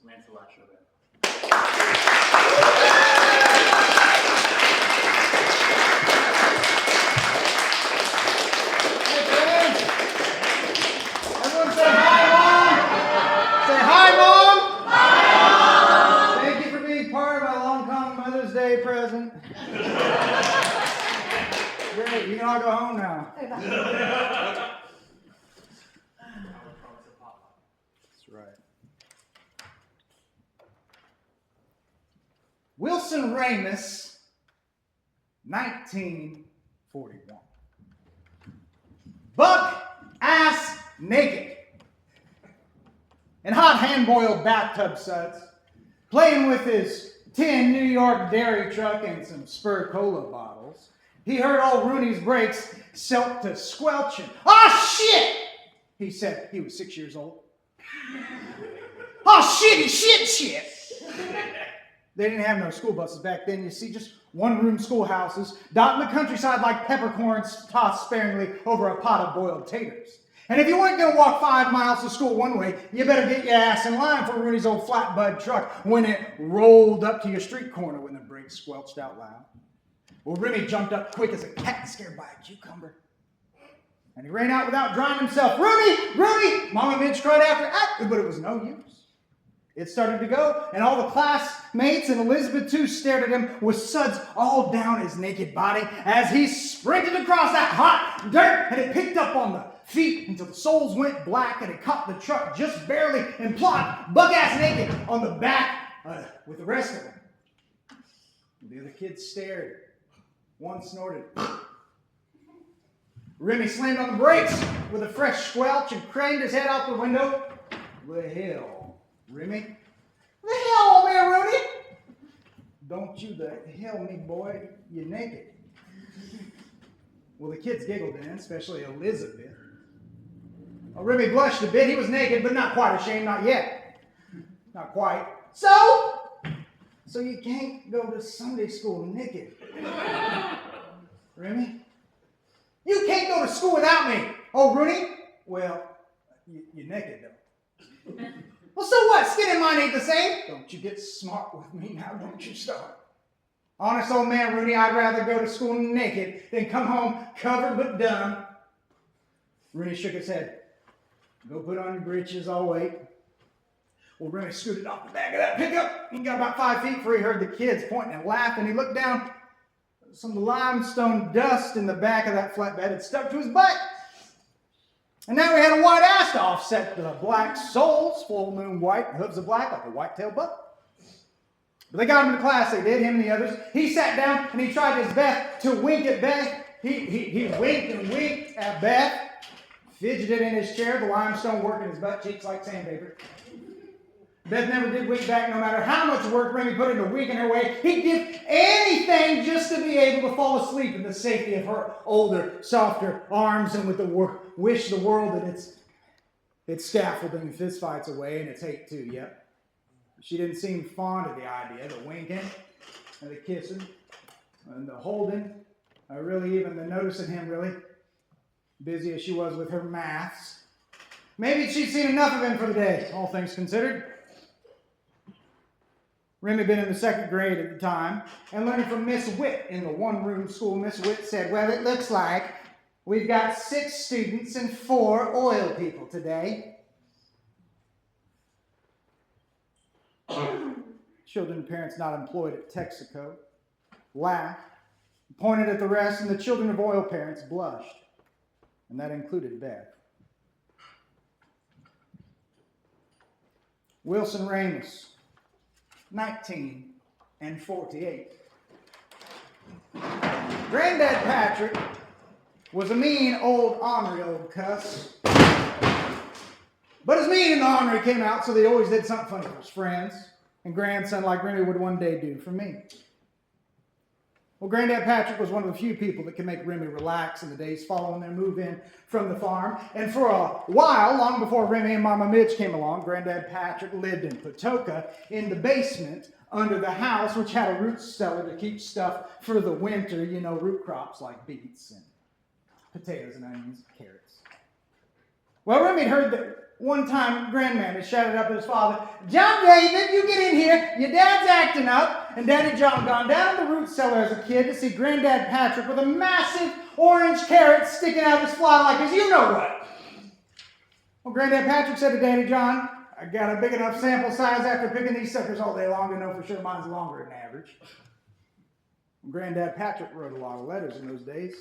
Lance the Last Show Band. Hey friends! Everyone say hi, Mom! Say hi, Mom! Hi, Mom! Thank you for being part of my long-come Mother's Day present. Great, you can all go home now. That's right. Wilson Ramus, 1941. Buck ass naked. In hot hand-boiled bathtub suds, playing with his tin New York dairy truck and some Spur Cola bottles, he heard old Rooney's brakes set to squelching. "Oh, shit!" he said. He was 6 years old. "Oh, shitty shit." They didn't have no school buses back then, you see, just one-room schoolhouses dotting the countryside like peppercorns tossed sparingly over a pot of boiled taters. And if you weren't going to walk 5 miles to school one way, you better get your ass in line for Rooney's old flatbed truck when it rolled up to your street corner when the brakes squelched out loud. Well, Remy jumped up quick as a cat scared by a cucumber. And he ran out without drying himself. "Rooney!" Mama Midge cried after, but it was no use. It started to go, and all the classmates and Elizabeth too stared at him with suds all down his naked body as he sprinted across that hot dirt, and it picked up on the feet until the soles went black, and it caught the truck just barely and plopped buck-ass naked on the back with the rest of them. The other kids stared. One snorted. Remy slammed on the brakes with a fresh squelch and craned his head out the window. "The hell, Remy?" "The hell, old man Rooney?" "Don't you the hell me, boy. You're naked." Well, the kids giggled then, especially Elizabeth. Well, Remy blushed a bit. He was naked, but not quite ashamed, not yet. Not quite. So you can't go to Sunday school naked. Remy? "You can't go to school without me." "Oh, Rooney?" "Well, you're naked, though." "Well, so what? Skin and mine ain't the same." "Don't you get smart with me now, don't you start." "Honest, old man Rooney, I'd rather go to school naked than come home covered but dumb." Rooney shook his head. "Go put on your breeches, I'll wait." Well, Rooney scooted off the back of that pickup. He got about 5 feet before he heard the kids pointing and laughing. He looked down. Some limestone dust in the back of that flatbed had stuck to his butt. And now he had a white ass to offset the black soles, full moon white, hooves of black like a white-tailed buck. But they got him to class, they did, him and the others. He sat down and he tried his best to wink at Beth. He winked and winked at Beth, fidgeted in his chair, the limestone working his butt cheeks like sandpaper. Beth never did wink back, no matter how much work Remy put into winking her way. He'd give anything just to be able to fall asleep in the safety of her older, softer arms and with the wish the world and its scaffolding and fistfights away and its hate too, yep. She didn't seem fond of the idea, the winking and the kissing and the holding, or really even the noticing him, really. Busy as she was with her maths. Maybe she'd seen enough of him for the day, all things considered. Remy had been in the 2nd grade at the time and learning from Miss Witt in the one-room school. Miss Witt said, "Well, it looks like we've got 6 students and 4 oil people today." Children and parents not employed at Texaco laughed, pointed at the rest, and the children of oil parents blushed. And that included Beth. Wilson Ramus, 1948. Granddad Patrick was a mean, old, ornery old cuss. But his mean and ornery came out, so they always did something funny for his friends. And grandson like Remy would one day do for me. Well, Granddad Patrick was one of the few people that could make Remy relax in the days following their move in from the farm. And for a while, long before Remy and Mama Midge came along, Granddad Patrick lived in Patoka in the basement under the house, which had a root cellar to keep stuff for the winter, you know, root crops like beets and potatoes and onions and carrots. Well, Remy had heard that One time, Grandmammy shouted up at his father, "John David, you get in here. Your dad's acting up." And Daddy John gone down to the root cellar as a kid to see Granddad Patrick with a massive orange carrot sticking out his fly like his you-know-what. Well, Granddad Patrick said to Daddy John, "I got a big enough sample size after picking these suckers all day long to know for sure mine's longer than average." Granddad Patrick wrote a lot of letters in those days.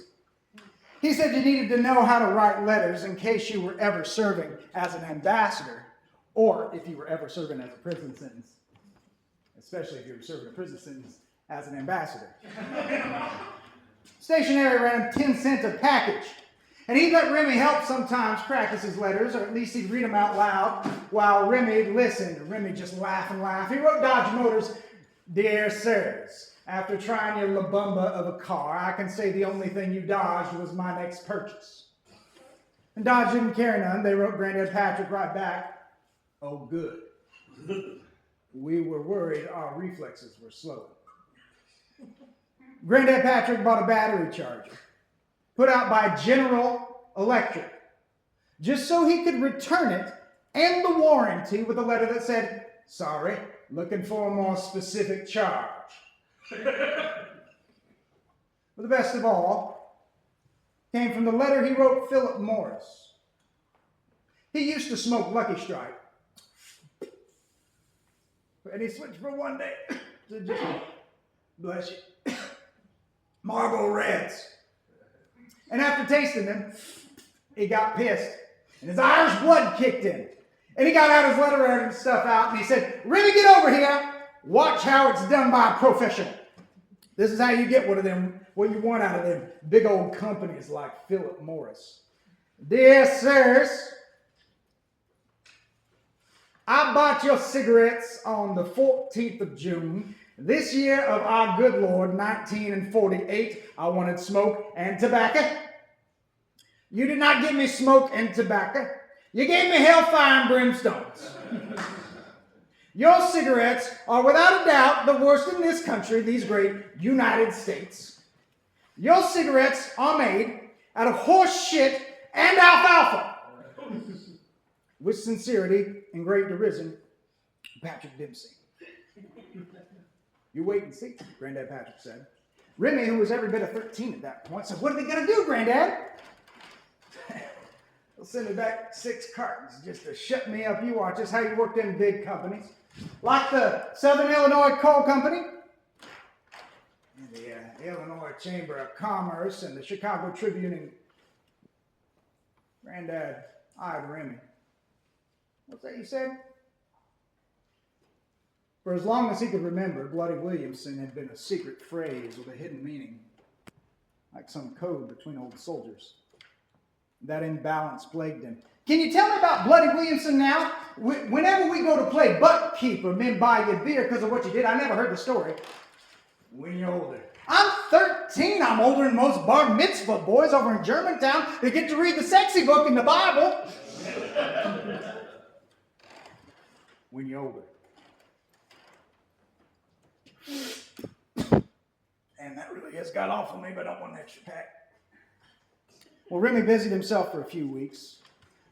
He said you needed to know how to write letters in case you were ever serving as an ambassador or if you were ever serving as a prison sentence, especially if you were serving a prison sentence as an ambassador. Stationery ran 10 cents a package, and he'd let Remy help sometimes practice his letters, or at least he'd read them out loud while Remy listened. Remy just laugh and laugh. He wrote Dodge Motors, "Dear Sirs, after trying your La Bumba of a car, I can say the only thing you dodged was my next purchase." And Dodge didn't care none. They wrote Granddad Patrick right back, "Oh, good. We were worried our reflexes were slow." Granddad Patrick bought a battery charger, put out by General Electric, just so he could return it and the warranty with a letter that said, "Sorry, looking for a more specific charge." But the best of all came from the letter he wrote Philip Morris. He used to smoke Lucky Strike, and he switched for one day to just, bless you, Marlboro Reds. And after tasting them, he got pissed, and his Irish blood kicked in. And he got out his letter and stuff out, and he said, "Remy, get over here. Watch how it's done by a professional. This is how you get one of them, what you want out of them big old companies like Philip Morris. Dear sirs, I bought your cigarettes on the 14th of June, this year of our good Lord, 1948. I wanted smoke and tobacco. You did not give me smoke and tobacco. You gave me hellfire and brimstones. Your cigarettes are without a doubt the worst in this country, these great United States. Your cigarettes are made out of horse shit and alfalfa." With sincerity and great derision, Patrick Dempsey. "You wait and see," Granddad Patrick said. Remy, who was every bit of 13 at that point, said, "What are they going to do, Granddad?" "They'll send me back 6 cartons just to shut me up. You watch. This how you work in big companies. Like the Southern Illinois Coal Company, and the Illinois Chamber of Commerce, and the Chicago Tribune." And Granddad eyed Remy. "What's that you said?" For as long as he could remember, Bloody Williamson had been a secret phrase with a hidden meaning, like some code between old soldiers. That imbalance plagued him. "Can you tell me about Bloody Williamson now? Whenever we go to play butt keeper, men buy you beer because of what you did. I never heard the story." "When you're older." "I'm 13. I'm older than most bar mitzvah boys over in Germantown. They get to read the sexy book in the Bible." "When you're older." And that really has got off on me, but I don't want an extra pack. Well, Remy busied himself for a few weeks,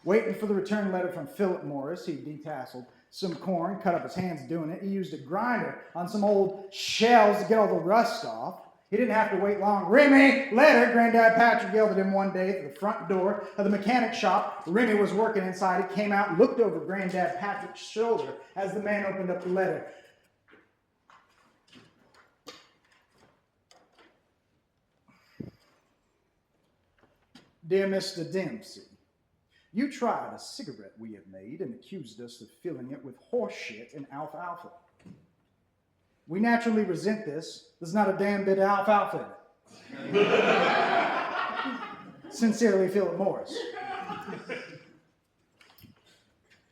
waiting for the return letter from Philip Morris. He detasseled some corn, cut up his hands doing it. He used a grinder on some old shells to get all the rust off. He didn't have to wait long. "Remy, letter!" Granddad Patrick yelled at him one day at the front door of the mechanic shop. Remy was working inside. He came out and looked over Granddad Patrick's shoulder as the man opened up the letter. "Dear Mr. Dempsey, you tried a cigarette we have made and accused us of filling it with horse shit and alfalfa. We naturally resent this. There's not a damn bit of alfalfa in it. Sincerely, Philip Morris."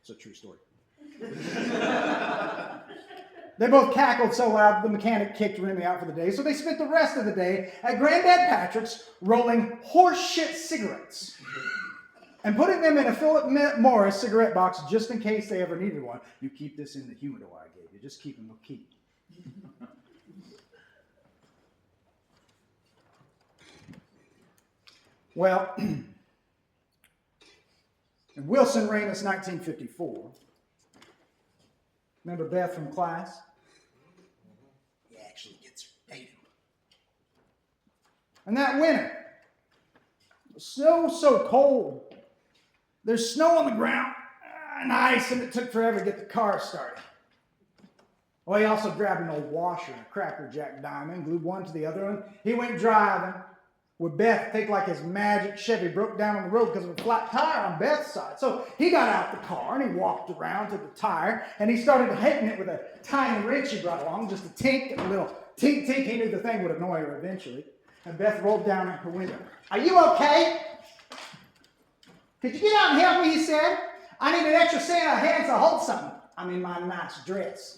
It's a true story. They both cackled so loud the mechanic kicked Remy out for the day, so they spent the rest of the day at Granddad Patrick's rolling horseshit cigarettes and putting them in a Philip Morris cigarette box just in case they ever needed one. "You keep this in the humidor I gave you. Just keep them, they'll keep." Well, And Wilson Ramus, 1954. Remember Beth from class? He actually gets her dating. And that winter, the snow's so cold. There's snow on the ground and ice, and it took forever to get the car started. Well, he also grabbed an old washer and a Cracker Jack diamond, glued one to the other one. He went driving with Beth. Take like his magic Chevy broke down on the road because of a flat tire on Beth's side. So he got out the car and he walked around to the tire and he started hitting it with a tiny wrench he brought along, just a tink, a little tink, tink. He knew the thing would annoy her eventually. And Beth rolled down her window. "Are you okay? Could you get out and help me?" he said. "I need an extra set of hands to hold something. I'm in my nice dress."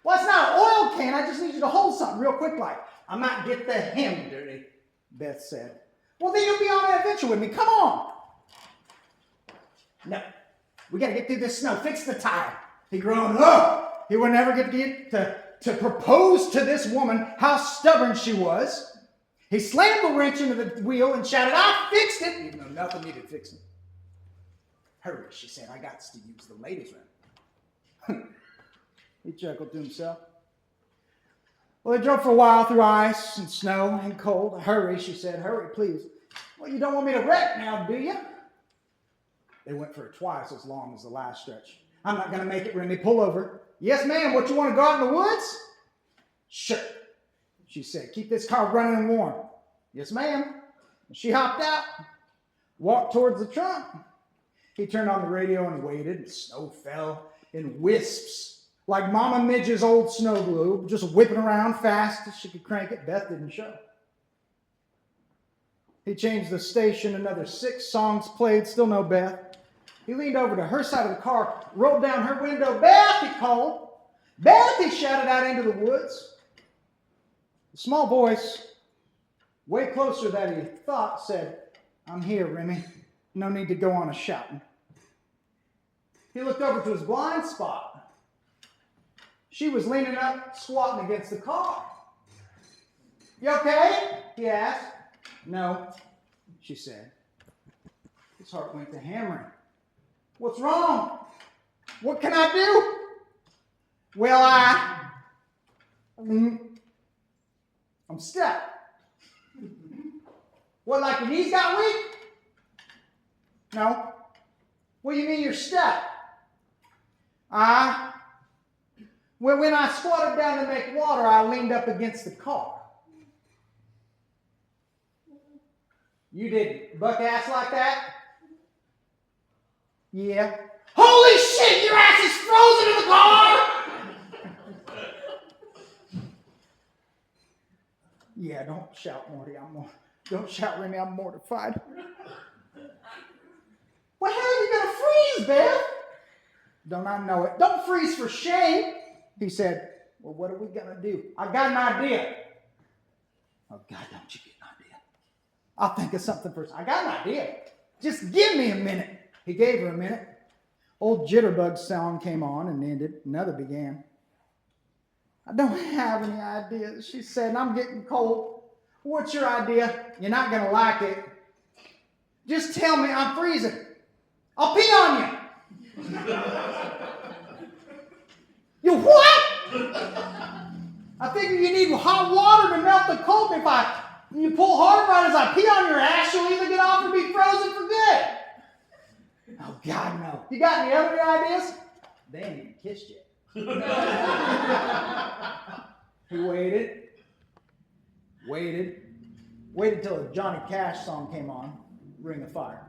"Well, it's not an oil can. I just need you to hold something real quick like." "I might get the hem dirty," Beth said. "Well, then you'll be on an adventure with me. Come on." "No, we got to get through this snow. Fix the tire." He groaned. Oh, he would never get to propose to this woman. How stubborn she was. He slammed the wrench into the wheel and shouted, "I fixed it," even though nothing needed fixing. "Hurry," she said. "I got to use the ladies' room." He chuckled to himself. Well, they drove for a while through ice and snow and cold. "Hurry," she said. "Hurry, please." "Well, you don't want me to wreck now, do you?" They went for twice as long as the last stretch. "I'm not going to make it, Remy. Pull over." "Yes, ma'am. What, you want to go out in the woods?" "Sure," she said. "Keep this car running and warm." "Yes, ma'am." And she hopped out, walked towards the trunk. He turned on the radio and waited. The snow fell in wisps, like Mama Midge's old snow globe, just whipping around fast as she could crank it. Beth didn't show. He changed the station. Another 6 songs played. Still no Beth. He leaned over to her side of the car, rolled down her window. "Beth," he called. "Beth," he shouted out into the woods. The small voice, way closer than he thought, said, "I'm here, Remy. No need to go on a shouting." He looked over to his blind spot. She was leaning up, squatting against the car. "You okay?" he asked. "No," she said. His heart went to hammering. "What's wrong? What can I do?" "Well, I'm stuck." "What, like your knees got weak?" "No." "What do you mean you're stuck?" Well, when I squatted down to make water, I leaned up against the car." "You did buck ass like that?" "Yeah." "Holy shit, your ass is frozen in the car!" "Yeah, don't shout, Morty. Don't shout, Remy. I'm mortified." "Well, how are you going to freeze, Beth?" "Don't I know it? Don't freeze for shame," he said. "Well, what are we going to do?" "I got an idea." "Oh, God, don't you get an idea?" "I'll think of something first." "I got an idea. Just give me a minute." He gave her a minute. Old Jitterbug's song came on and ended. Another began. "I don't have any ideas," she said, "and I'm getting cold." "What's your idea?" "You're not going to like it." "Just tell me. I'm freezing. I'll pee on you." "You what?" "I figure you need hot water to melt the cold. If you pull hard right as I pee on your ass, you'll either get off or be frozen for good." "Oh, God, no." "You got any other ideas?" "They ain't even kissed yet." He waited till a Johnny Cash song came on, Ring of Fire.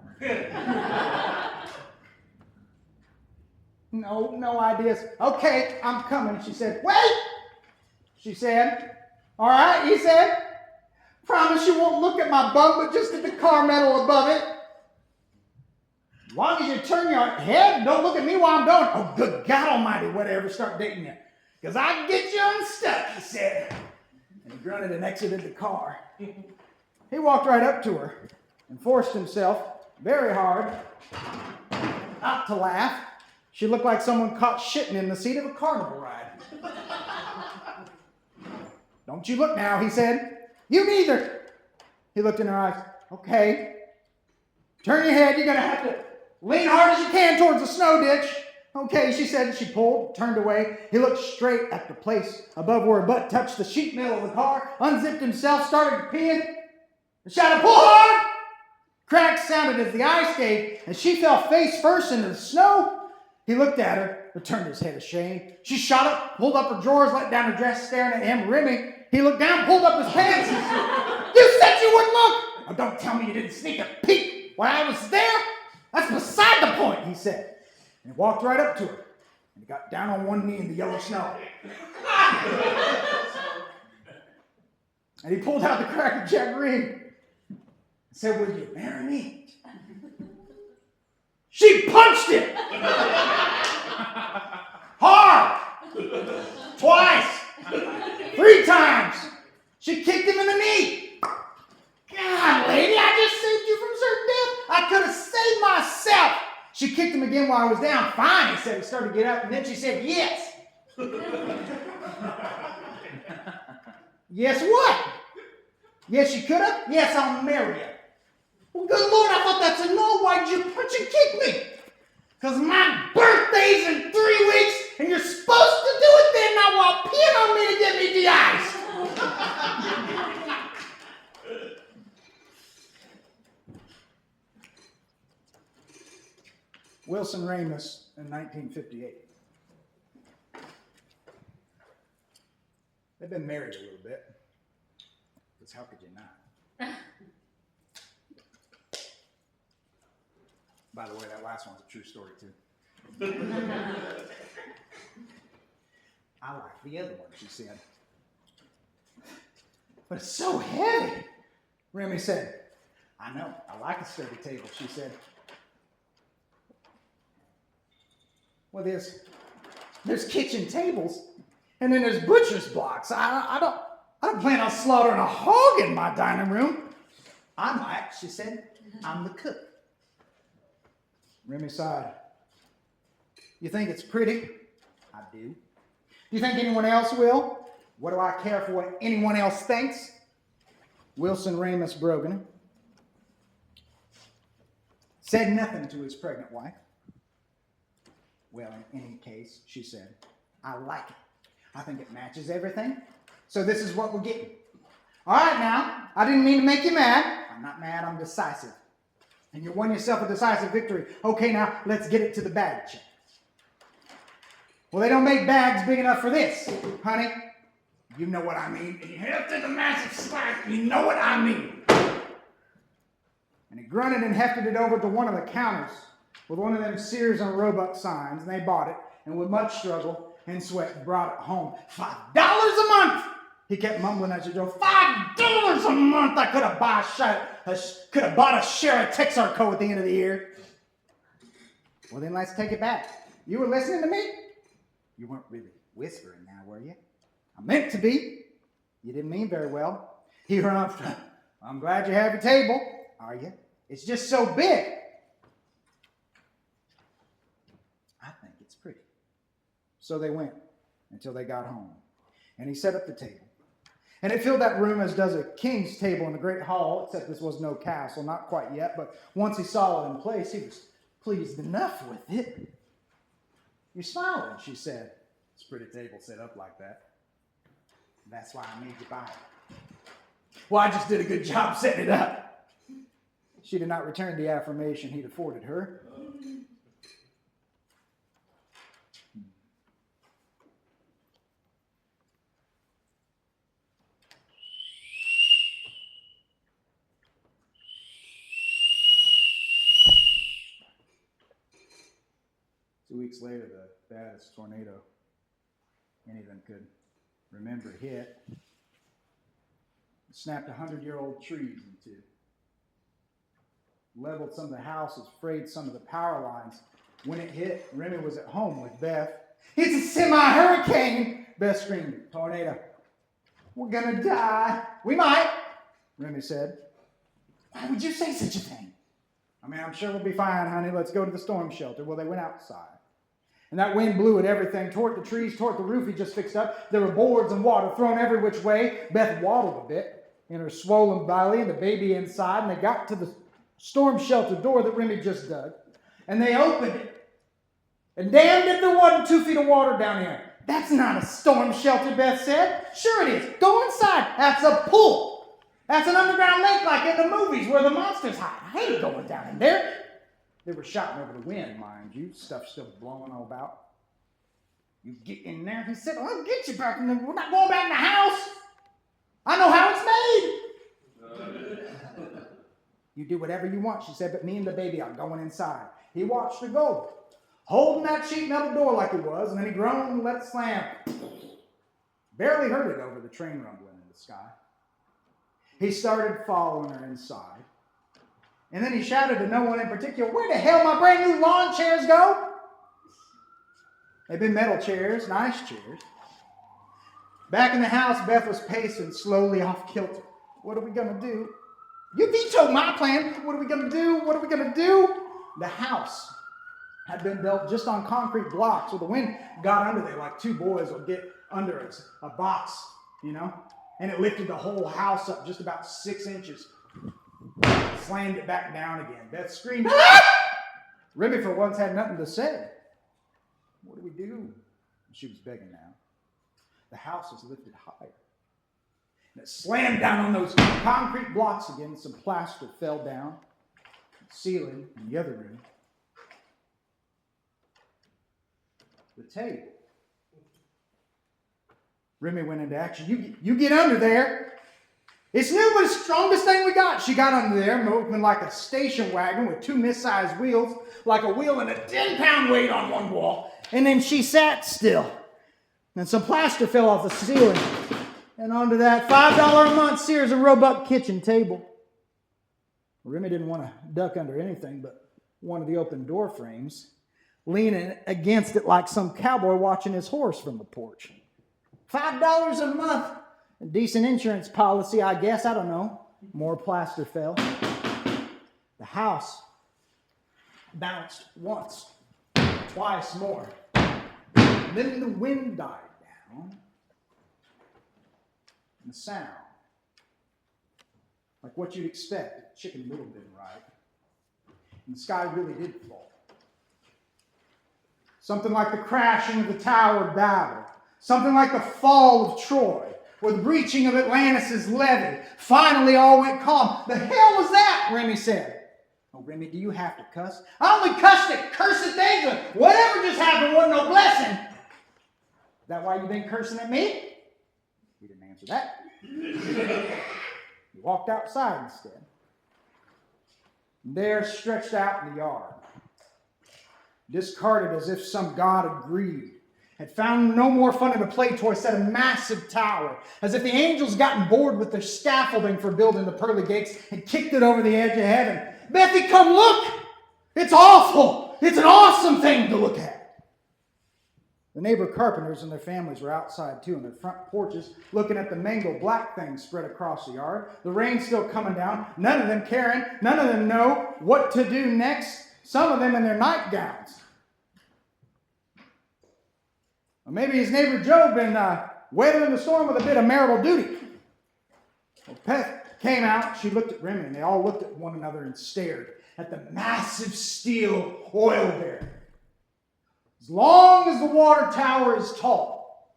No ideas. "Okay, I'm coming," she said. "Wait," she said. "All right," he said. "Promise you won't look at my bum, but just at the car metal above it. As long as you turn your head, don't look at me while I'm going." "Oh, good God Almighty, would I ever start dating you? Because I can get you unstuck," he said. And he grunted and exited the car. He walked right up to her and forced himself very hard not to laugh. She looked like someone caught shitting in the seat of a carnival ride. "Don't you look now," he said. "You neither." He looked in her eyes. "Okay. Turn your head. You're going to have to Lean hard as you can towards the snow ditch. Okay, she said. She pulled, turned away. He looked straight at the place above where her butt touched the sheet metal of the car, unzipped himself, started peeing, and shouted, "Pull hard!" Cracks sounded as the ice gave, and she fell face first into the snow. He looked at her, but turned his head ashamed. She shot up, pulled up her drawers, let down her dress, staring at him. Remy, he looked down, pulled up his pants. "You said you wouldn't look!" "Oh, don't tell me you didn't sneak a peek while I was there. That's beside the point," he said. And he walked right up to her, and he got down on one knee in the yellow snow. And he pulled out the Cracker Jack ring and said, "Will you marry me?" She punched him. Hard. Twice. 3 times. She kicked him in the knee. "God, lady, I just saved you from certain death. I could have saved myself." She kicked him again while I was down. "Fine," he said. He started to get up, and then she said, "Yes." "Yes what?" "Yes, you could have." "Yes, I'll marry you." "Well, good Lord, I thought that's a no. Why'd you punch and kick me?" "Because my birthday's in 3 weeks, and you're supposed to do it then, not while peeing on me to get me the ice." Wilson Ramus in 1958. They've been married a little bit, because how could you not? By the way, that last one's a true story, too. "I like the other one," she said. "But it's so heavy." Remy said, "I know. I like a sturdy table," she said. "Well, there's kitchen tables, and then there's butcher's blocks. I don't plan on slaughtering a hog in my dining room." "I might," she said. "I'm the cook." Remy sighed. "You think it's pretty?" "I do." "Do you think anyone else will?" "What do I care for what anyone else thinks?" Wilson Ramus Brogan said nothing to his pregnant wife. "Well, in any case," she said, "I like it. I think it matches everything. So this is what we're getting. All right now, I didn't mean to make you mad. I'm not mad, I'm decisive. And you won yourself a decisive victory. Okay, now, let's get it to the bag check." "Well, they don't make bags big enough for this, honey." "You know what I mean. And you hefted the massive slack. You know what I mean." And he grunted and hefted it over to one of the counters with one of them Sears and Roebuck signs, and they bought it, and with much struggle and sweat brought it home. $5 a month! He kept mumbling as he drove. $5 a month! I could have bought a share of Texarco at the end of the year. "Well, then let's take it back. You were listening to me? You weren't really whispering now, were you?" "I meant to be." "You didn't mean very well." He rumped. "I'm glad you have your table." "Are you? It's just so big." "I think it's pretty." So they went until they got home. And he set up the table. And it filled that room as does a king's table in the great hall, except this was no castle, not quite yet, but once he saw it in place, he was pleased enough with it. "You're smiling," she said. "It's a pretty table set up like that." "That's why I made you buy it." "Well, I just did a good job setting it up." She did not return the affirmation he'd afforded her. 2 weeks later, the baddest tornado any of them could remember hit. It snapped 100-year-old trees in two. Leveled some of the houses, frayed some of the power lines. When it hit, Remy was at home with Beth. "It's a semi-hurricane!" Beth screamed. "Tornado." "We're gonna die." "We might," Remy said. "Why would you say such a thing?" I'm sure we'll be fine, honey. Let's go to the storm shelter." Well, they went outside. And that wind blew at everything, toward the trees, toward the roof he just fixed up. There were boards and water thrown every which way. Beth waddled a bit in her swollen belly and the baby inside, and they got to the storm shelter door that Remy just dug. and they opened it. And damned if there wasn't 2 feet of water down there. That's not a storm shelter, Beth said. Sure it is. Go inside. That's a pool. That's an underground lake like in the movies where the monsters hide. I ain't going down in there. They were shouting over the wind, mind you. Stuff still blowing all about. You get in there. He said, I'll get you back in there. We're not going back in the house. I know how it's made. You do whatever you want, she said, but me and the baby are going inside. He watched her go, holding that sheet metal door like it was, and then he groaned and let it slam. Barely heard it over the train rumbling in the sky. He started following her inside. And then he shouted to no one in particular, where the hell my brand new lawn chairs go? They've been metal chairs, nice chairs. Back in the house, Beth was pacing slowly off kilter. What are we going to do? You vetoed my plan. What are we going to do? What are we going to do? The house had been built just on concrete blocks, so the wind got under there like 2 boys would get under a box, you know? And it lifted the whole house up just about 6 inches. Slammed it back down again. Beth screamed, ah! Ribby for once had nothing to say. What do we do? She was begging now. The house was lifted higher. And it slammed down on those concrete blocks again. Some plaster fell down. The ceiling in the other room. The table. Remy went into action. You get under there. It's new, but it's the strongest thing we got. She got under there, moving like a station wagon with 2 mid-sized wheels, like a wheel and a 10-pound weight on one wall. And then she sat still. And some plaster fell off the ceiling. And onto that $5 a month Sears and Roebuck kitchen table. Remy didn't want to duck under anything but one of the open door frames, leaning against it like some cowboy watching his horse from the porch. $5 a month. A decent insurance policy, I guess. I don't know. More plaster fell. The house bounced once, twice more. And then the wind died down. And the sound, like what you'd expect, Chicken Little been right. And the sky really did fall. Something like the crashing of the Tower of Babel. Something like the fall of Troy. Or the breaching of Atlantis' levee. Finally all went calm. The hell was that? Remy said. Oh, Remy, do you have to cuss? I only cussed it. Cursed danger. Whatever just happened wasn't no blessing. Is that why you've been cursing at me? He didn't answer that. He walked outside instead. There, stretched out in the yard, discarded as if some god of greed had found no more fun in a play toy, set a massive tower, as if the angels gotten bored with their scaffolding for building the pearly gates and kicked it over the edge of heaven. Bethy, come look! It's awful! It's an awesome thing to look at! The neighbor carpenters and their families were outside too, on their front porches, looking at the mangled black things spread across the yard. The rain still coming down, none of them caring, none of them know what to do next, some of them in their nightgowns. Or maybe his neighbor Joe been weathering the storm with a bit of marital duty. Well, Beth came out, she looked at Remy, and they all looked at one another and stared at the massive steel oil derrick. As long as the water tower is tall.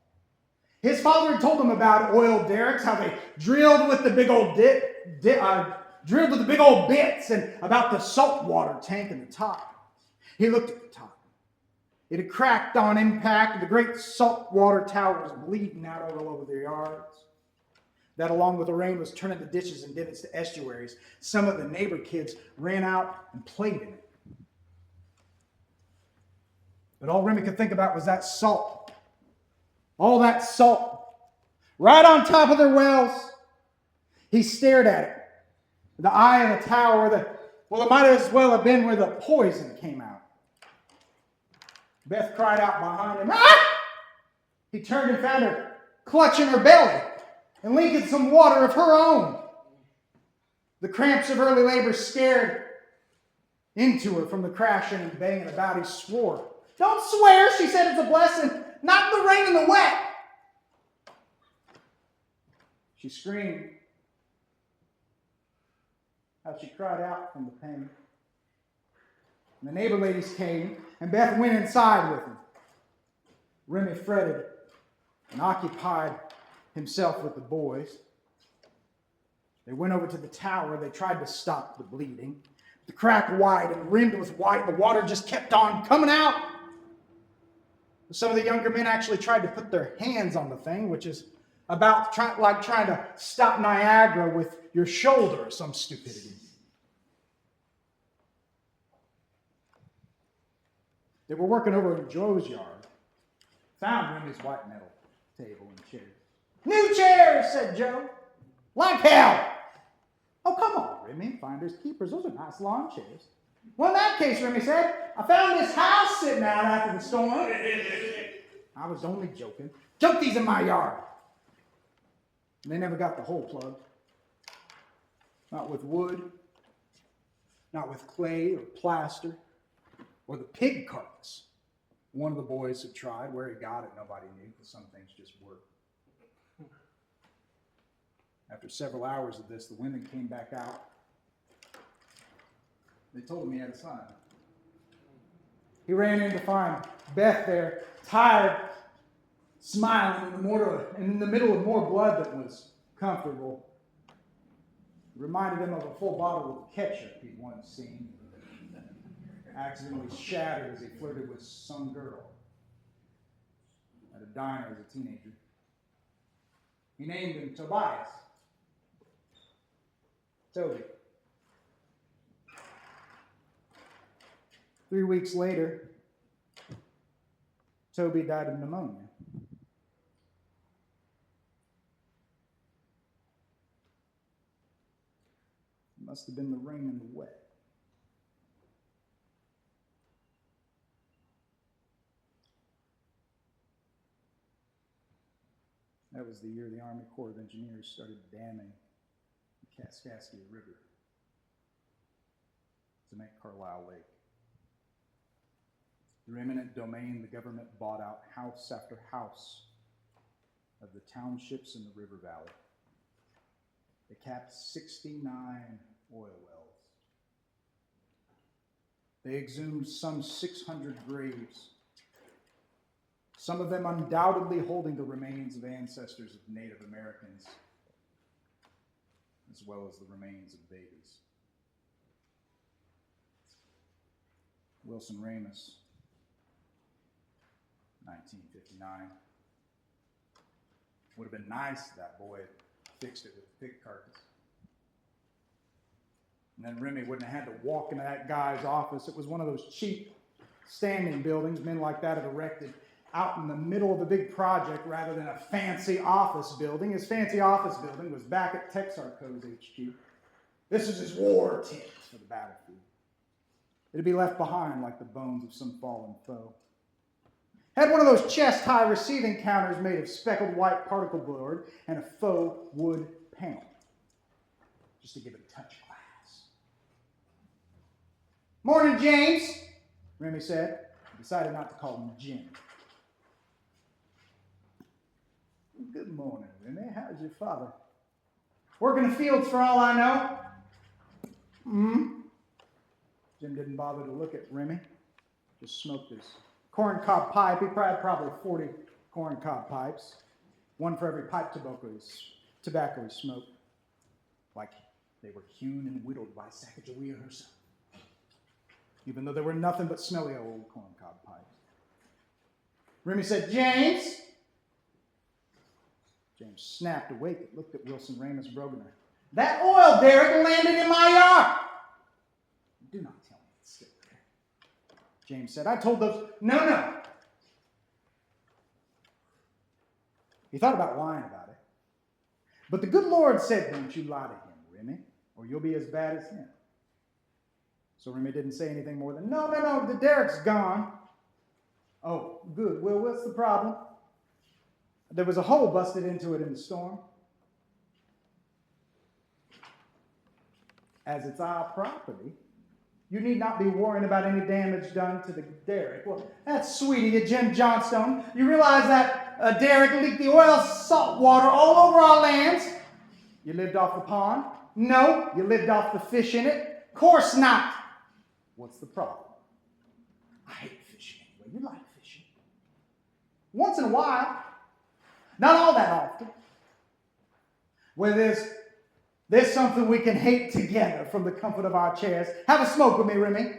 His father had told him about oil derricks, how they drilled with the big old drilled with the big old bits, and about the saltwater tank in the top. He looked at the top. It had cracked on impact, and the great saltwater tower was bleeding out all over their yards. That, along with the rain, was turning the ditches and divots to estuaries. Some of the neighbor kids ran out and played in it. But all Remy could think about was that salt. All that salt. Right on top of their wells. He stared at it. The eye of the tower, well, it might as well have been where the poison came out. Beth cried out behind him. Ah! He turned and found her clutching her belly and leaking some water of her own. The cramps of early labor scared into her from the crashing and banging about. He swore. Don't swear, she said, it's a blessing. Not in the rain and the wet. She screamed. How she cried out from the pain. And the neighbor ladies came, and Beth went inside with him. Remy fretted and occupied himself with the boys. They went over to the tower. They tried to stop the bleeding. The crack wide and rimmed with white. The water just kept on coming out. Some of the younger men actually tried to put their hands on the thing, which is about like trying to stop Niagara with your shoulder or some stupidity. They were working over in Joe's yard. Found Remy's white metal table and chairs. New chairs, said Joe. Like hell. Oh, come on, Remy. Finders keepers. Those are nice lawn chairs. Well, in that case, Remy said, I found this house sitting out after the storm. I was only joking. Jump these in my yard. And they never got the hole plugged. Not with wood. Not with clay or plaster. Or the pig carcass. One of the boys had tried. Where he got it, nobody knew, because some things just work. After several hours of this, the women came back out. They told him he had a son. He ran in to find Beth there, tired, smiling in the middle of more blood than was comfortable. It reminded him of a full bottle of ketchup he'd once seen. Accidentally shattered as he flirted with some girl at a diner as a teenager. He named him Tobias. Toby. 3 weeks later, Toby died of pneumonia. It must have been the rain and the wet. That was the year the Army Corps of Engineers started damming the Kaskaskia River to make Carlisle Lake. Through eminent domain, the government bought out house after house of the townships in the river valley. They capped 69 oil wells. They exhumed some 600 graves, some of them undoubtedly holding the remains of ancestors of Native Americans, as well as the remains of babies. Wilson Ramus, 1959. Would have been nice if that boy had fixed it with a pig carcass. And then Remy wouldn't have had to walk into that guy's office. It was one of those cheap standing buildings men like that had erected out in the middle of a big project rather than a fancy office building. His fancy office building was back at Texarko's HQ. This was his war tent for the battlefield. It'd be left behind like the bones of some fallen foe. Had one of those chest-high receiving counters made of speckled white particle board and a faux wood panel, just to give it a touch of class. Morning, James, Remy said. He decided not to call him Jim. Good morning, Remy. How's your father? Working the fields for all I know. Jim didn't bother to look at Remy. Just smoked his corncob pipe. He had probably 40 corncob pipes. One for every pipe tobacco he smoked. Like they were hewn and whittled by Sacagawea herself. Even though they were nothing but smelly old corncob pipes. Remy said, James. James snapped awake and looked at Wilson Ramus Broganer. That oil derrick landed in my yard. Do not tell me it's still there. James said, I told those. No. He thought about lying about it. But the good Lord said, don't you lie to him, Remy, or you'll be as bad as him. So Remy didn't say anything more than, no, the derrick's gone. Oh, good. Well, what's the problem? There was a hole busted into it in the storm. As it's our property, you need not be worrying about any damage done to the derrick. Well, that's sweet of you, Jim Johnstone. You realize that derrick leaked the oil salt water all over our lands? You lived off the pond? No. You lived off the fish in it? Course not. What's the problem? I hate fishing anyway. You like fishing. Once in a while, not all that often, where there's something we can hate together from the comfort of our chairs. Have a smoke with me, Remy.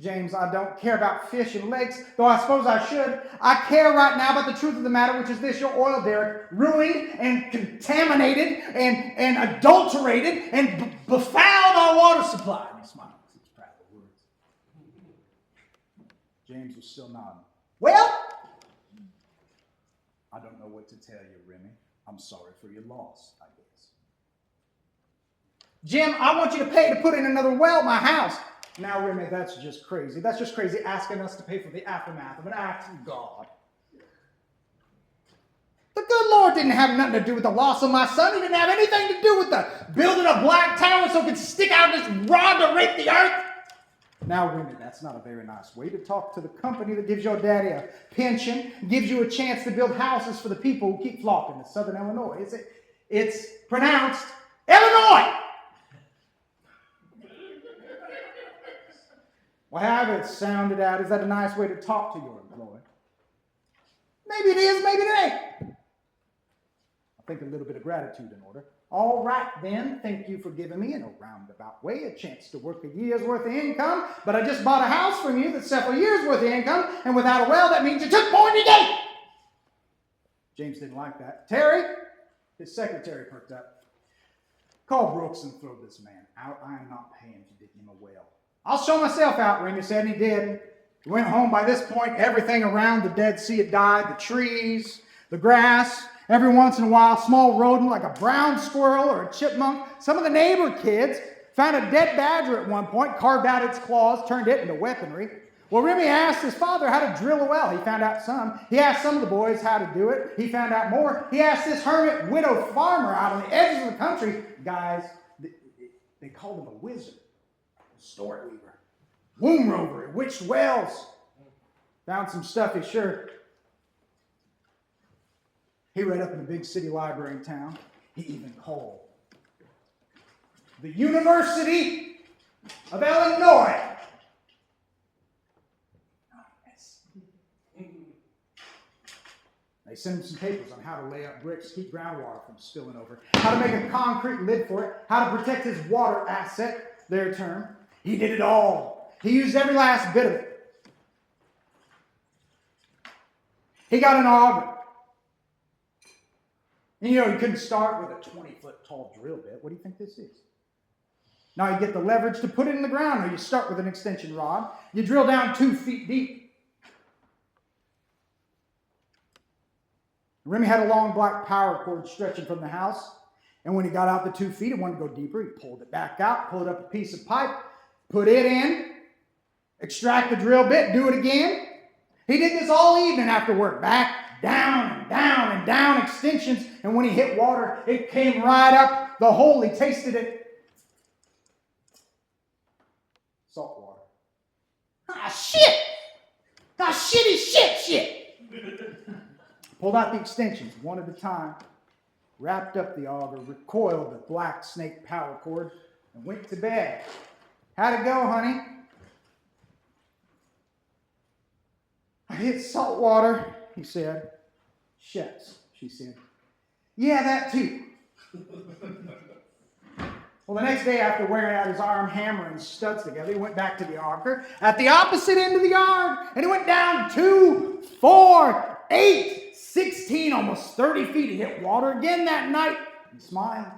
James, I don't care about fish and lakes, though I suppose I should. I care right now about the truth of the matter, which is this: your oil derrick, ruined and contaminated and adulterated and befouled our water supply. And he smiled. He's proud of the words. James was still nodding. Well, I don't know what to tell you, Remy. I'm sorry for your loss, I guess. Jim, I want you to pay to put in another well at my house. Now, Remy, that's just crazy. That's just crazy asking us to pay for the aftermath of an act of God. The good Lord didn't have nothing to do with the loss of my son. He didn't have anything to do with the building a black tower so it could stick out this rod to rape the earth. Now, Remy, that's not a very nice way to talk to the company that gives your daddy a pension, gives you a chance to build houses for the people who keep flocking to Southern Illinois. It's pronounced Illinois. Well, however it's sounded out, is that a nice way to talk to your employee? Maybe it is, maybe it ain't. I think a little bit of gratitude in order. All right, then, thank you for giving me, in a roundabout way, a chance to work a year's worth of income, but I just bought a house from you that's several years' worth of income, and without a well, that means you took more than you gave. James didn't like that. Terry, his secretary, perked up. Call Brooks and throw this man out. I am not paying to dig him a well. I'll show myself out, Remy said, and he did. He went home. By this point, everything around the Dead Sea had died. The trees, the grass, every once in a while, a small rodent like a brown squirrel or a chipmunk. Some of the neighbor kids found a dead badger at one point, carved out its claws, turned it into weaponry. Well, Remy asked his father how to drill a well. He found out some. He asked some of the boys how to do it. He found out more. He asked this hermit widow farmer out on the edges of the country. Guys, they called him a wizard. Story weaver, womb rover, witched wells. Found some stuff he sure. He read up in a big city library in town. He even called the University of Illinois. They sent him some papers on how to lay up bricks, keep groundwater from spilling over, how to make a concrete lid for it, how to protect his water asset, their term. He did it all. He used every last bit of it. He got an auger. And you couldn't start with a 20-foot tall drill bit. What do you think this is? Now you get the leverage to put it in the ground, or you start with an extension rod. You drill down 2 feet deep. Remy had a long black power cord stretching from the house. And when he got out the 2 feet and wanted to go deeper, he pulled it back out, pulled up a piece of pipe, put it in, extract the drill bit, do it again. He did this all evening after work, back, down, and down, and down extensions. And when he hit water, it came right up the hole. He tasted it. Salt water. Ah, shit! Ah, shit! Pulled out the extensions one at a time, wrapped up the auger, recoiled the black snake power cord, and went to bed. How'd it go, honey? I hit salt water, he said. Shucks, she said. Yeah, that too. Well, the next day, after wearing out his arm, hammering studs together, he went back to the auger at the opposite end of the yard, and he went down 2, 4, 8, 16, almost 30 feet. He hit water again that night. He smiled.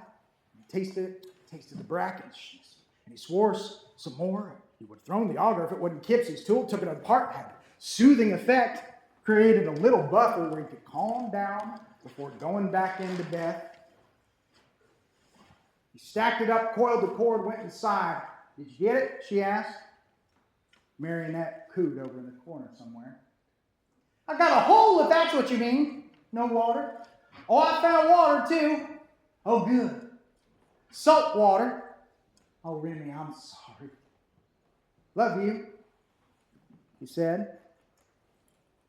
He tasted the brackage, and he swore some more. He would have thrown the auger if it wasn't Kipsy's tool. Took it apart, had a soothing effect, created a little buffer where he could calm down before going back into bed. He stacked it up, coiled the cord, went inside. Did you get it? She asked. Marionette cooed over in the corner somewhere. I got a hole, if that's what you mean. No water. Oh, I found water too. Oh, good. Salt water. Oh, Remy, I'm sorry. Love you, he said.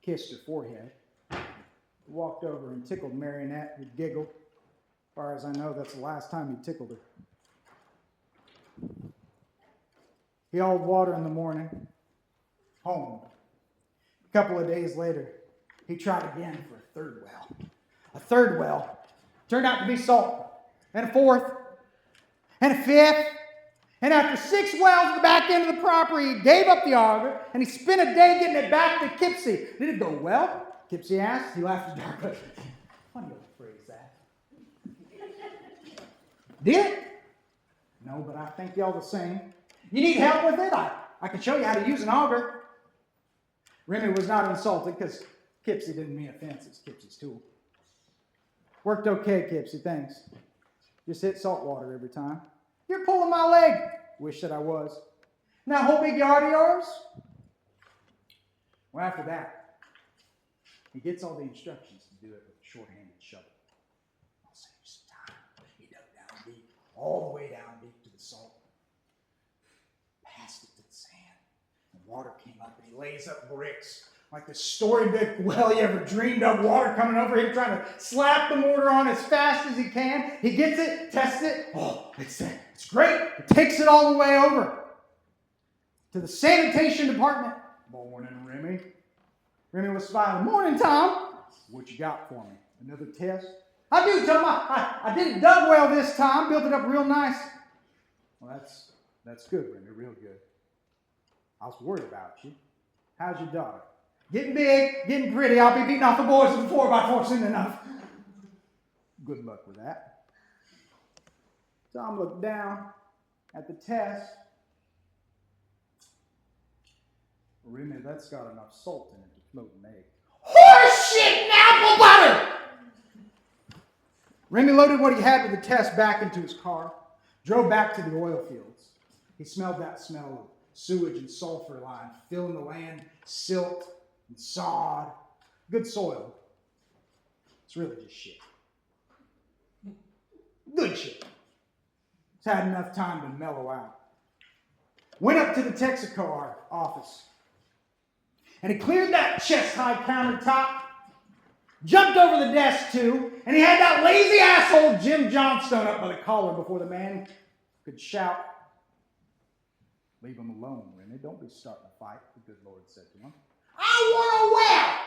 Kissed her forehead. Walked over and tickled Marionette, who giggled. As far as I know, that's the last time he tickled her. He hauled water in the morning. Home A couple of days later, he tried again for a third well. A third well turned out to be salt. And a fourth. And a fifth. And after 6 wells at the back end of the property, he gave up the auger, and he spent a day getting it back to Kipsy. Did it go well? Kipsy asked. He laughed darkly. Funny old phrase, that. Did it? No, but I think y'all the same. You need help with it? I can show you how to use an auger. Remy was not insulted because Kipsy didn't mean offense. It's Kipsy's tool. Worked okay, Kipsy, thanks. Just hit salt water every time. You're pulling my leg. Wish that I was. Now, whole big yard of yours? Well, after that, he gets all the instructions to do it with a short-handed shovel. I'll save you some time. He dug down deep, all the way down deep to the salt. Passed it to the sand. The water came up, and he lays up bricks. Like the storybook well he ever dreamed of, water coming over him, trying to slap the mortar on as fast as he can. He gets it, tests it. Oh, it's great. He takes it all the way over to the sanitation department. Morning, Remy. Remy was smiling. Morning, Tom. What you got for me? Another test? I do, Tom. I did it dug well this time. Built it up real nice. Well, that's good, Remy. Real good. I was worried about you. How's your daughter? Getting big, getting pretty. I'll be beating off the boys with a 4x4 soon enough. Good luck with that. Tom looked down at the test. Remy, that's got enough salt in it to float an egg. Horse shit and apple butter! Remy loaded what he had with the test back into his car, drove back to the oil fields. He smelled that smell of sewage and sulfur line filling the land, silt and sod. Good soil. It's really just shit. Good shit. He's had enough time to mellow out. Went up to the Texaco office. And he cleared that chest-high countertop. Jumped over the desk, too. And he had that lazy asshole Jim Johnstone up by the collar before the man could shout. Leave him alone, Remy. Don't be starting a fight, the good Lord said to him. I want a well,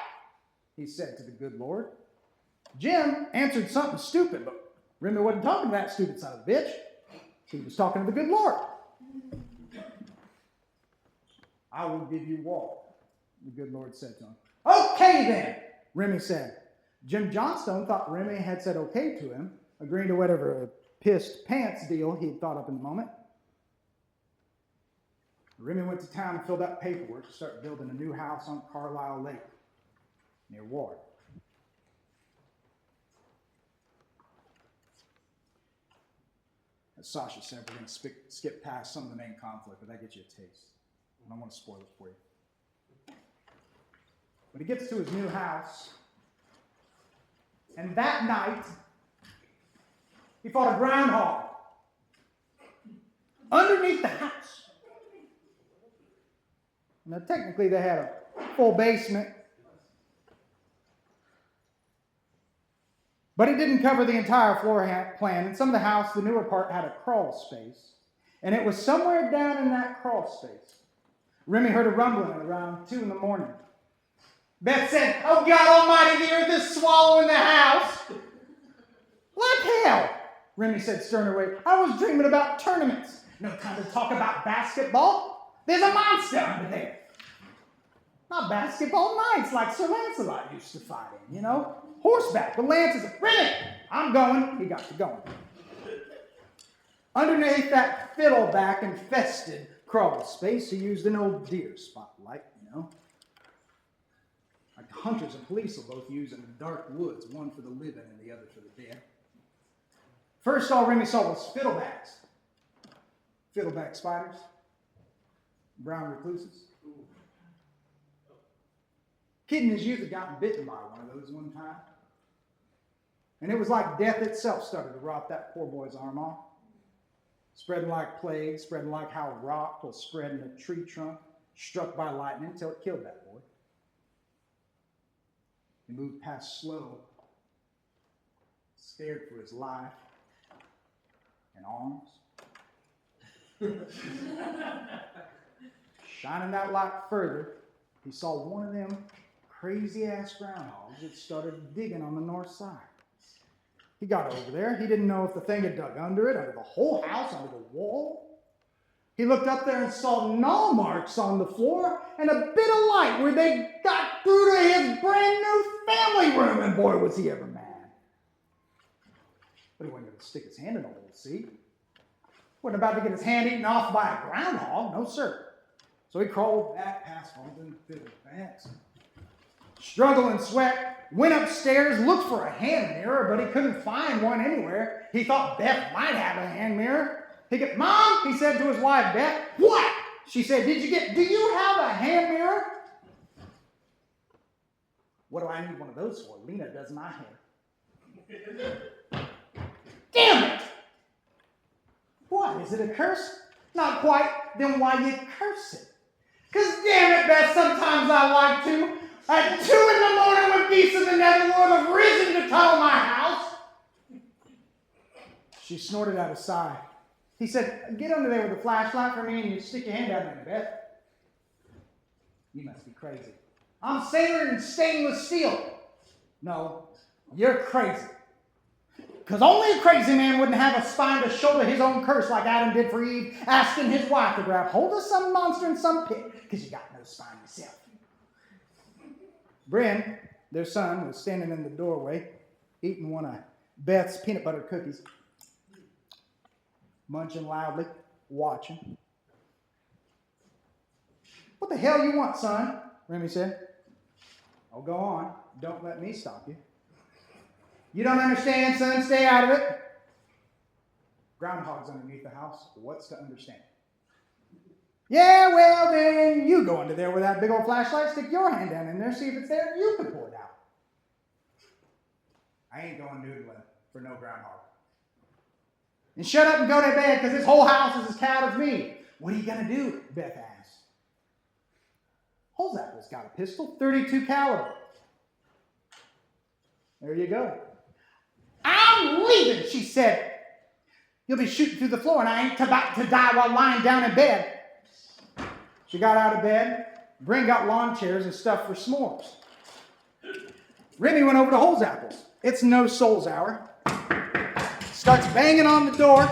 he said to the good Lord. Jim answered something stupid, but Remy wasn't talking to that stupid son of a bitch. He was talking to the good Lord. I will give you water, the good Lord said to him. Okay then, Remy said. Jim Johnstone thought Remy had said okay to him, agreeing to whatever pissed pants deal he had thought up in the moment. Remy went to town and filled out paperwork to start building a new house on Carlisle Lake, near Ward. As Sasha said, we're going to skip past some of the main conflict, but that gets you a taste. I don't want to spoil it for you. But he gets to his new house, and that night, he fought a groundhog underneath the house. Now, technically, they had a full basement, but it didn't cover the entire floor plan. And some of the house, the newer part, had a crawl space, and it was somewhere down in that crawl space. Remy heard a rumbling at around 2 in the morning. Beth said, "Oh, God Almighty, the earth is swallowing the house." Like hell, Remy said sternly. I was dreaming about tournaments. No time to talk about basketball. There's a monster under there. Not basketball, knights like Sir Lancelot used to fight in, you know? Horseback with lances. Remy, I'm going. He got to going. Underneath that fiddleback-infested crawl space, he used an old deer spotlight, you know? Like the hunters and police will both use in the dark woods, one for the living and the other for the dead. First all Remy saw was fiddlebacks. Fiddleback spiders. Brown recluses. Kid in his youth had gotten bitten by one of those one time. And it was like death itself started to rot that poor boy's arm off. Spreading like plague, spreading like how a rock will spread in a tree trunk, struck by lightning until it killed that boy. He moved past slow, scared for his life and arms. Shining that light further, he saw one of them crazy-ass groundhogs that started digging on the north side. He got over there. He didn't know if the thing had dug under it, under the whole house, under the wall. He looked up there and saw gnaw marks on the floor and a bit of light where they got through to his brand new family room, and boy, was he ever mad. But he wasn't going to stick his hand in the hole, see? Wasn't about to get his hand eaten off by a groundhog, no sir. So he crawled back past homes and fiddled back. Struggled and sweat, went upstairs, looked for a hand mirror, but he couldn't find one anywhere. He thought Beth might have a hand mirror. Mom, he said to his wife, Beth. What? She said, do you have a hand mirror? What do I need one of those for? Lena does my hair. Damn it! What, is it a curse? Not quite. Then why you curse it? Because damn it, Beth, sometimes I like to. At 2 a.m. when beasts of the netherworld have risen to tow my house. She snorted out a sigh. He said, get under there with a flashlight for me and you stick your hand out there, Beth. You must be crazy. I'm sailor in stainless steel. No, you're crazy. Because only a crazy man wouldn't have a spine to shoulder his own curse like Adam did for Eve, asking his wife to grab hold of some monster in some pit, because you got no spine yourself. Bryn, their son, was standing in the doorway, eating one of Beth's peanut butter cookies, munching loudly, watching. What the hell you want, son? Remy said. Oh, go on. Don't let me stop you. You don't understand, son. Stay out of it. Groundhog's underneath the house. What's to understand? Yeah, well, then you go under there with that big old flashlight, stick your hand down in there, see if it's there, and you can pour it out. I ain't going noodling for no groundhog. And shut up and go to bed, because this whole house is as cow as me. What are you going to do? Beth asked. Holzapple's got a pistol, .32 caliber. There you go. I'm leaving, she said. You'll be shooting through the floor, and I ain't about to die while lying down in bed. She got out of bed. Bryn got lawn chairs and stuff for s'mores. Remy went over to Holzapple's. It's no soul's hour. Starts banging on the door,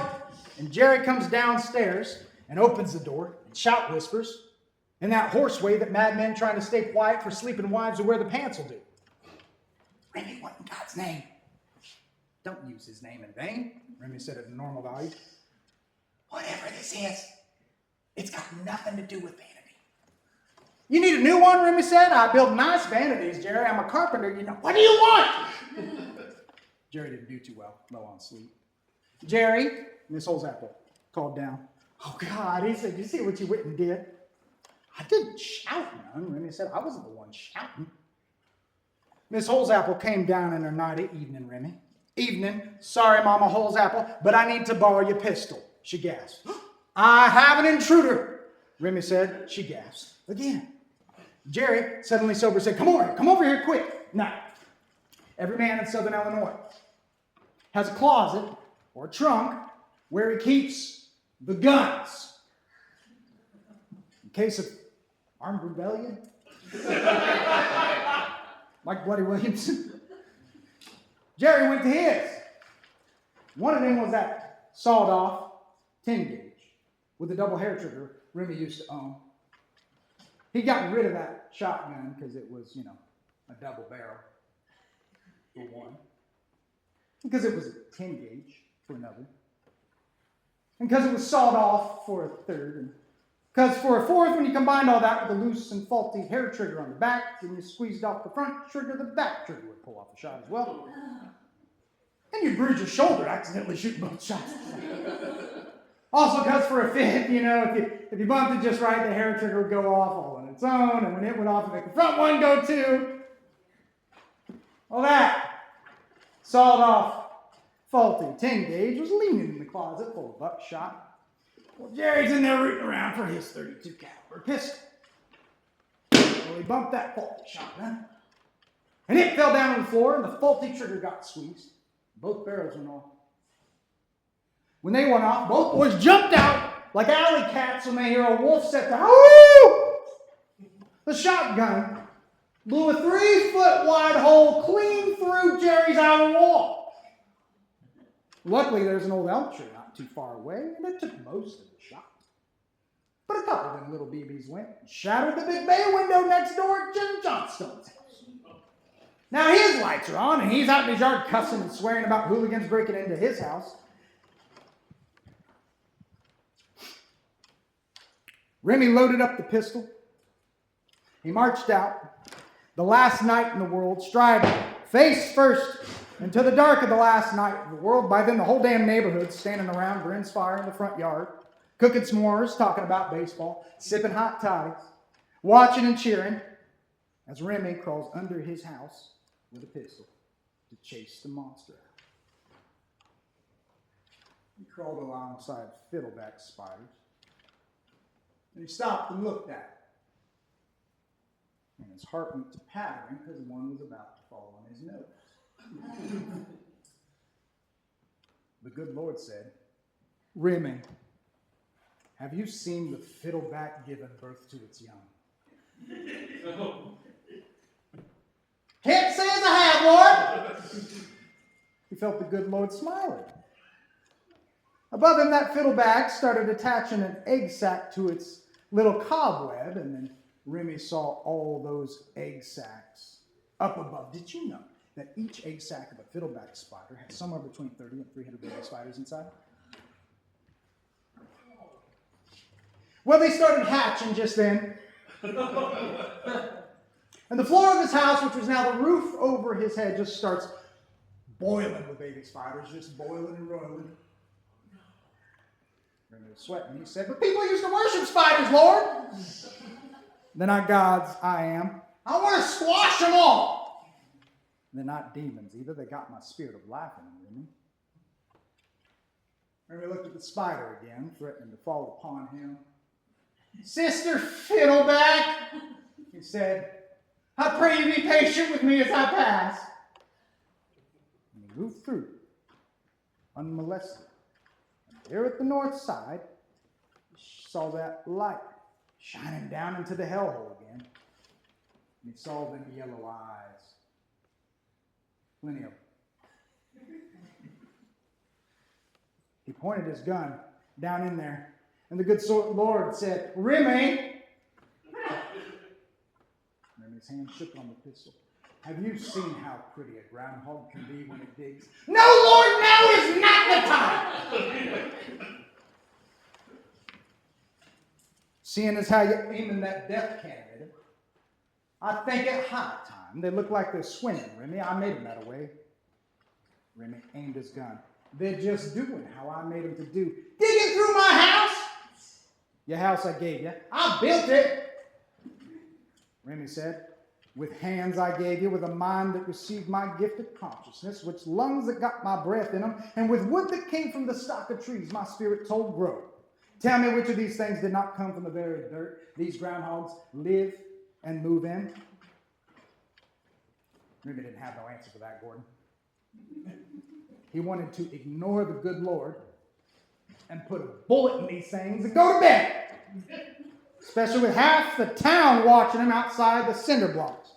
and Jerry comes downstairs and opens the door and shout whispers in that hoarse way that madmen trying to stay quiet for sleeping wives who wear the pants will do. Remy, what in God's name? Don't use his name in vain, Remy said at a normal value. Whatever this is, it's got nothing to do with vanity. You need a new one, Remy said. I build nice vanities, Jerry. I'm a carpenter, you know. What do you want? Jerry didn't do too well, low on sleep. Jerry, Miss Holzapple called down. Oh, God, he said, you see what you went and did? I didn't shout none, Remy said. I wasn't the one shouting. Miss Holzapple came down in her night at evening, Remy. Evening, sorry, Mama Holzapple, but I need to borrow your pistol, she gasped. I have an intruder, Remy said. She gasped again. Jerry, suddenly sober, said, come over here quick. Now, every man in Southern Illinois has a closet or a trunk where he keeps the guns. In case of armed rebellion. Like Bloody Williamson. Jerry went to his. One of them was that sawed-off 10-gauge with the double hair trigger Remy used to own. He got rid of that shotgun because it was, a double barrel for one. Because it was a 10-gauge for another. And because it was sawed off for a third. And because for a fourth, when you combined all that with the loose and faulty hair trigger on the back, and you squeezed off the front trigger, the back trigger would pull off the shot as well. And you bruise your shoulder accidentally shooting both shots. Also, because for a fifth, if you bumped it just right, the hair trigger would go off all on its own, and when it went off, it make the front one go too. Well, that sawed-off, faulty 10-gauge was leaning in the closet full of buckshot. Well, Jerry's in there rooting around for his .32 caliber pistol. Well, he bumped that faulty shotgun, and it fell down on the floor, and the faulty trigger got squeezed. Both barrels went off. When they went off, both boys jumped out like alley cats when they hear a wolf set the hoo! The shotgun blew a 3-foot wide hole clean through Jerry's outer wall. Luckily, there's an old elm tree not too far away, and it took most of the shot. But a couple of them little BBs went and shattered the big bay window next door at Jim Johnstone's house. Now his lights are on, and he's out in his yard cussing and swearing about hooligans breaking into his house. Remy loaded up the pistol. He marched out, the last night in the world, striding face first into the dark of the last night of the world. By then, the whole damn neighborhood standing around Grin's fire in the front yard, cooking s'mores, talking about baseball, sipping hot toddies, watching and cheering as Remy crawls under his house with a pistol to chase the monster out. He crawled alongside fiddleback spiders, and he stopped and looked at it. And his heart went to pattering because one was about to fall on his nose. The good Lord said, Remy, have you seen the fiddleback giving birth to its young? Can't say as I have, Lord. He felt the good Lord smiling. Above him, that fiddleback started attaching an egg sac to its little cobweb, and then Remy saw all those egg sacs up above. Did you know that each egg sac of a fiddleback spider has somewhere between 30 and 300 baby spiders inside? Well, they started hatching just then. And the floor of his house, which was now the roof over his head, just starts boiling with baby spiders, just boiling and rolling. Remy was sweating. He said, but people used to worship spiders, Lord. They're not gods, I am. I want to squash them all. They're not demons either. They got my spirit of life in them. Remy looked at the spider again, threatening to fall upon him. Sister Fiddleback, he said, I pray you be patient with me as I pass. And he moved through, unmolested. And there at the north side, he saw that light shining down into the hellhole again. And he saw them yellow eyes. Plenty of them. He pointed his gun down in there. And the good Lord said, Remy. Remy's hand shook on the pistol. Have you seen how pretty a groundhog can be when it digs? No, Lord, now is not the time. Seeing as how you're aiming that death cannon at him, I think it high time. They look like they're swimming, Remy. I made them that way. Remy aimed his gun. They're just doing how I made them to do. Digging through my house? Your house I gave you. I built it. Remy said, with hands I gave you, with a mind that received my gift of consciousness, with lungs that got my breath in them, and with wood that came from the stock of trees my spirit told grow. Tell me which of these things did not come from the very dirt these groundhogs live and move in? Remy didn't have no answer for that, Gordon. He wanted to ignore the good Lord and put a bullet in these things and go to bed. Especially with half the town watching him outside the cinder blocks.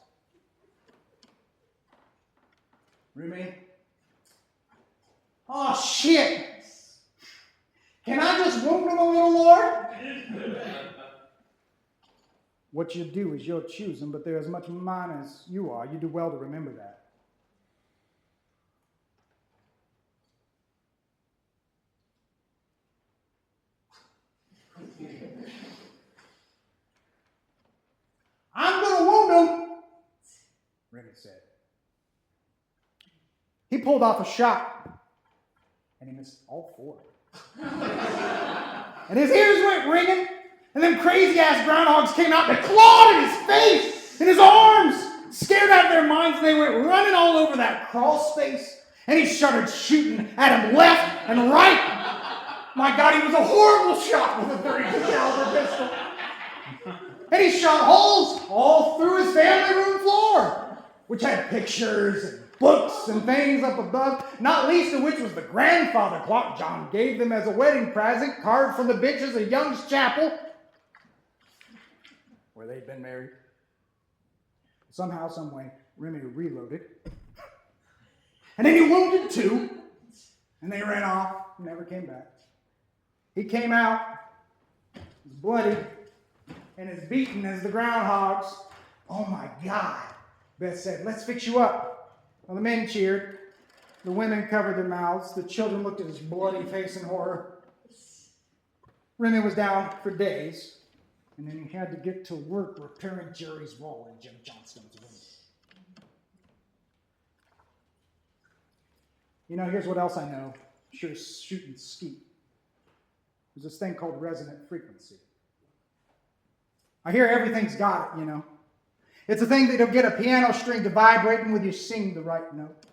Remy? Oh, shit. Can I just wound him a little, Lord? What you do is you're choosing, but they're as much mine as you are. You do well to remember that. I'm going to wound him, Remy said. He pulled off a shot, and he missed all four. And his ears went ringing, and them crazy-ass groundhogs came out and they clawed at his face and his arms, scared out of their minds, and they went running all over that crawl space, and he started shooting at him left and right. My God, he was a horrible shot with a .32 caliber pistol. And he shot holes all through his family room floor, which had pictures and books and things up above, not least of which was the grandfather clock John gave them as a wedding present, carved from the benches of Young's Chapel, where they'd been married. Somehow, some way, Remy reloaded. And then he wounded two. And they ran off and never came back. He came out, as bloody and as beaten as the groundhogs. Oh my God, Beth said, let's fix you up. Well, the men cheered. The women covered their mouths. The children looked at his bloody face in horror. Remy was down for days. And then he had to get to work repairing Jerry's wall in Jim Johnstone's room. You know, here's what else I know. Sure, shooting skeet. There's this thing called resonant frequency. I hear everything's got it, you know. It's a thing that'll get a piano string to vibrating when you sing the right note.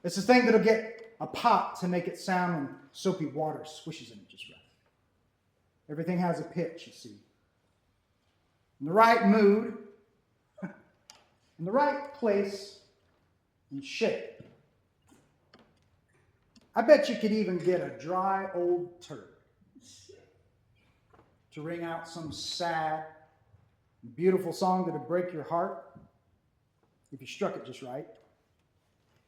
It's a thing that'll get a pot to make it sound when soapy water swishes in it just right. Everything has a pitch, you see. In the right mood, in the right place and shape. I bet you could even get a dry old turd to ring out some sad, beautiful song that would break your heart if you struck it just right.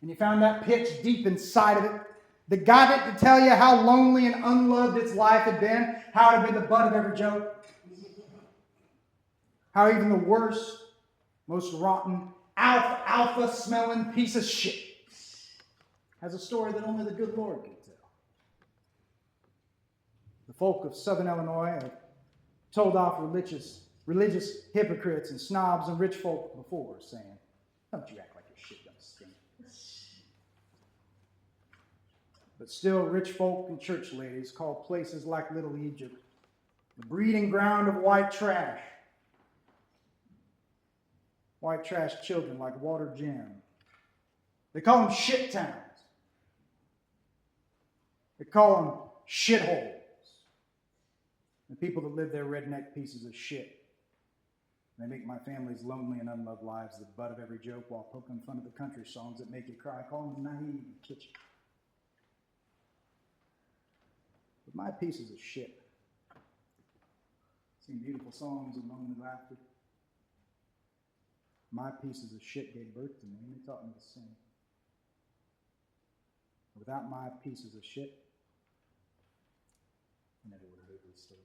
And you found that pitch deep inside of it that got it to tell you how lonely and unloved its life had been, how it had been the butt of every joke, how even the worst, most rotten, alpha-smelling piece of shit has a story that only the good Lord can tell. The folk of Southern Illinois have told off religious hypocrites and snobs and rich folk before, saying, don't you act like your shit don't stink. But still, rich folk and church ladies call places like Little Egypt the breeding ground of white trash. White trash children like Water Jim. They call them shit towns. They call them shitholes. The people that live there, redneck pieces of shit. They make my family's lonely and unloved lives the butt of every joke while poking fun at the country songs that make you cry, call them naive and kitschy. But my pieces of shit sing beautiful songs of lonely laughter. My pieces of shit gave birth to me, and they taught me to sing. Without my pieces of shit, I never would have heard this story.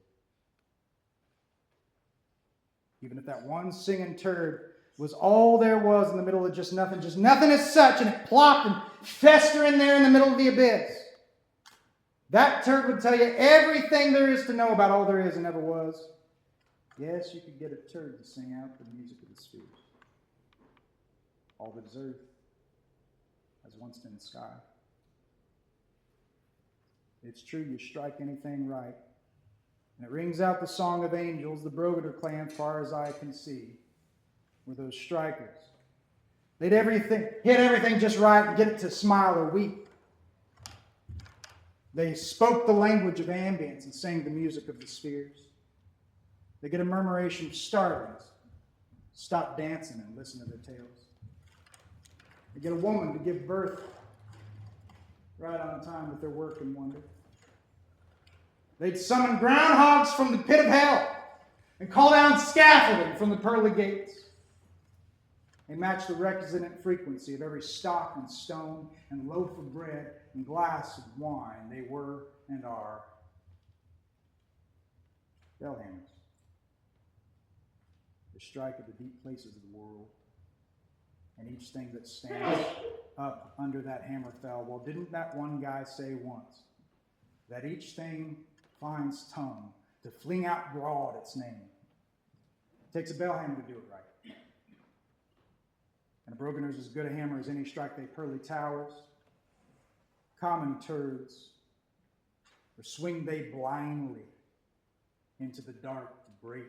Even if that one singing turd was all there was in the middle of just nothing as such, and it plopped and festered in there in the middle of the abyss, that turd would tell you everything there is to know about all there is and ever was. Yes, you could get a turd to sing out the music of the spheres. All that is earth has once been sky. It's true, you strike anything right, and it rings out the song of angels. The Brogiter clan, far as I can see, were those strikers. They'd hit everything just right and get it to smile or weep. They spoke the language of ambience and sang the music of the spheres. They get a murmuration of starlings, stop dancing and listen to their tales. They get a woman to give birth right on time with their work and wonder. They'd summon groundhogs from the pit of hell and call down scaffolding from the pearly gates. They match the resonant frequency of every stock and stone and loaf of bread and glass of wine. They were and are bellhammers. They strike at the deep places of the world. And each thing that stands up under that hammer fell. Well, didn't that one guy say once that each thing finds tongue to fling out broad its name? It takes a bellhammer to do it right. And a broganer's as good a hammer as any strike they pearly towers, common turds, or swing they blindly into the dark to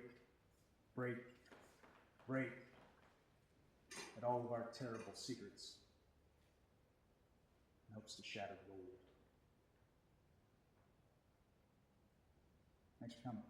break at all of our terrible secrets in hopes to shatter gold. Thanks for coming.